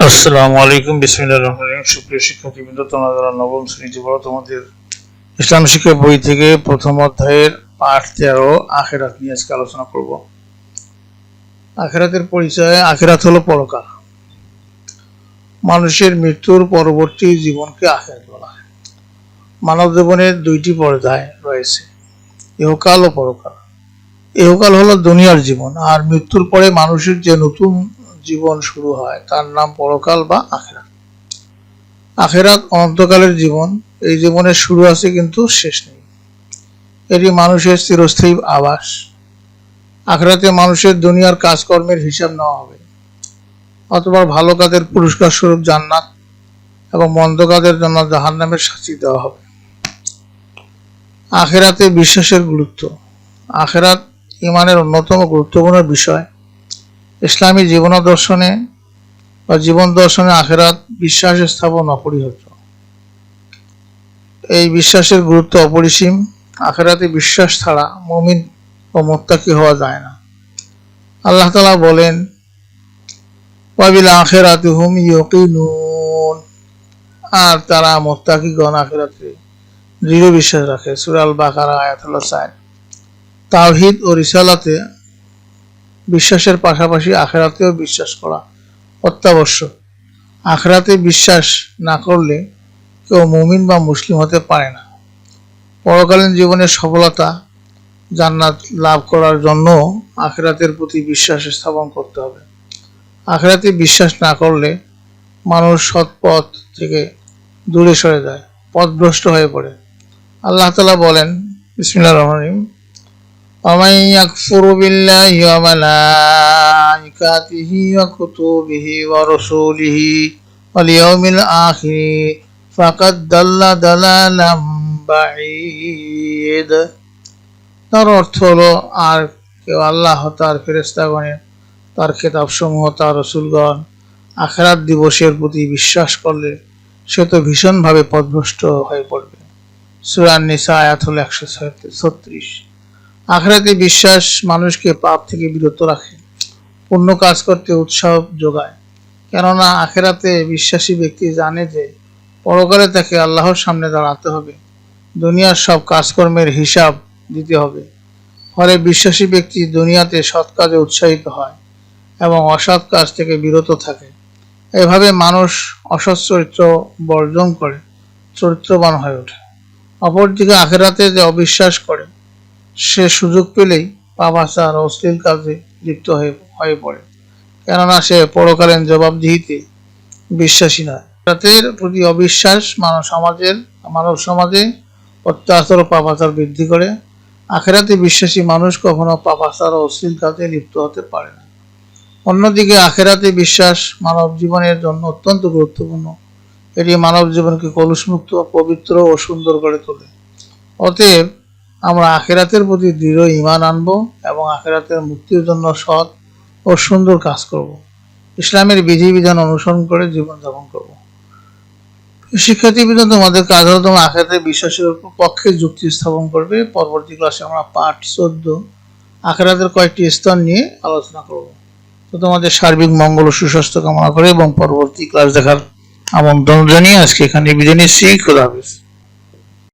আসসালামু আলাইকুম, বিসমিল্লাহির রহমানির রহিম। সুপ্রিয় শিক্ষার্থীবৃন্দ, তোমরা যারা নবম শ্রেণীতে পড়ো, তোমাদের ইসলাম শিক্ষা বই থেকে প্রথম অধ্যায়ের পাঠ 13 আখিরাত নিয়ে আজকে আলোচনা করব। আখিরাতের পরিচয়। আখিরাত হলো পরকাল। মানুষের মৃত্যুর পরবর্তী জীবনকে আখিরাত বলা হয়। মানব জীবনের দুইটি পর্যায় রয়েছে, ইহকাল ও পরকাল। ইহকাল হলো দুনিয়ার জীবন, আর মৃত্যুর পরে মানুষের যে নতুন জীবন শুরু হয় তার নাম পরকাল বা আখিরাত। আখিরাত অনন্তকালের জীবন। এই জীবনের শুরু আছে কিন্তু শেষ নেই। এটি মানুষের চিরস্থায়ী আবাস। আখিরাতে মানুষের দুনিয়ার কাজকর্মের হিসাব নেওয়া হবে, অথবা ভালো কাজের পুরস্কার স্বরূপ জান্নাত এবং মন্দ কাজের জন্য জাহান্নামের শাস্তি দেওয়া হবে। আখিরাতে বিশ্বাসের গুরুত্ব। আখিরাত ঈমানের অন্যতম গুরুত্বপূর্ণ বিষয়। ইসলামী জীবন দর্শনে আখিরাত বিশ্বাস স্থাপন অপরিহার্য। এই বিশ্বাসের গুরুত্ব অপরিসীম। আখিরাতে বিশ্বাস ছাড়া মুমিন ও মুত্তাকি হওয়া যায় না। আল্লাহ তাআলা বলেন, ওয়াবিল আখিরাতি হুম ইউকিনুন, আর তারা মুত্তাকিগণ আখিরাতে দৃঢ় বিশ্বাস রাখে। সূরা আল বাকারা আয়াত হলো 4। তাওহীদ ও রিসালাতে বিশ্বাসের পাশাপাশি আখিরাতেও বিশ্বাস করা অত্যাবশ্যক। আখিরাতে বিশ্বাস না করলে কেউ মুমিন বা মুসলিম হতে পারে না। পরকালীন জীবনের সফলতা, জান্নাত লাভ করার জন্য আখিরাতের প্রতি বিশ্বাস স্থাপন করতে হবে। আখিরাতে বিশ্বাস না করলে মানুষ সৎ পথ থেকে দূরে সরে যায়, পথভ্রষ্ট হয়ে পড়ে। আল্লাহ তাআলা বলেন, বিসমিল্লাহির রহমানির রহিম, ومن يكفر بالله وملائكته وكتبه ورسله واليوم الآخر فقد ضل ضلالا بعيد। তার অর্থ হলো, আর কেউ আল্লাহ, তার ফেরেশতাগণ, তার কিতাবসমূহ, তার রাসূলগণ, আখিরাত দিবসের প্রতি বিশ্বাস করলে সে তো ভীষণভাবে পথভ্রষ্ট হয়ে পড়বে। সূরা আন-নিসা আয়াত হলো 136। আখিরাতে বিশ্বাস মানুষকে পাপ থেকে বিরত রাখে, পুণ্য কাজ করতে উৎসাহ যোগায়। কেননা আখিরাতে বিশ্বাসী ব্যক্তি জানে যে পরকালে তাকে আল্লাহর সামনে দাঁড়াতে হবে, দুনিয়ার সব কাজকর্মের হিসাব দিতে হবে। ফলে বিশ্বাসী ব্যক্তি দুনিয়াতে সৎ কাজে উৎসাহিত হয় এবং অসৎ কাজ থেকে বিরত থাকে। এভাবে মানুষ অসৎ চরিত্র বর্জন করে চরিত্রবান হয়ে ওঠে। অপরদিকে আখিরাতে যে অবিশ্বাস করে সে সুযোগ পেলেই পাপাচার ও অশ্লীল কাজে লিপ্ত হয়ে পড়ে, কেননা সে পরকালীন জবাবদিহিতে বিশ্বাসী নয়। আখিরাতের প্রতি অবিশ্বাস মানব সমাজে অত্যাচার ও পাপাচার বৃদ্ধি করে। আখিরাতে বিশ্বাসী মানুষ কখনো পাপাচার ও অশ্লীল কাজে লিপ্ত হতে পারে না। অন্যদিকে আখিরাতে বিশ্বাস মানব জীবনের জন্য অত্যন্ত গুরুত্বপূর্ণ। এটি মানব জীবনকে কলুষমুক্ত, পবিত্র ও সুন্দর করে তোলে। অতএব আমরা আখিরাতের প্রতি দৃঢ় ঈমান আনবো এবং আখিরাতের মুক্তির জন্য সৎ ও সুন্দর কাজ করব। ইসলামের বিধিবিধান অনুসরণ করে জীবনযাপন করব। শিক্ষার্থীবৃন্দ, তোমাদের কাজ হলো তোমরা আখিরাতের বিশ্বাসের পক্ষে যুক্তি স্থাপন করবে। পরবর্তী ক্লাসে আমরা পাঠ 14 আখিরাতের কয়েকটি স্তর নিয়ে আলোচনা করব। তো তোমাদের সার্বিক মঙ্গল ও সুস্বাস্থ্য কামনা করে এবং পরবর্তী ক্লাস দেখার আমন্ত্রণ জানিয়ে আজকে এখানে বিদায় নিচ্ছি। খোদা হাফেজ।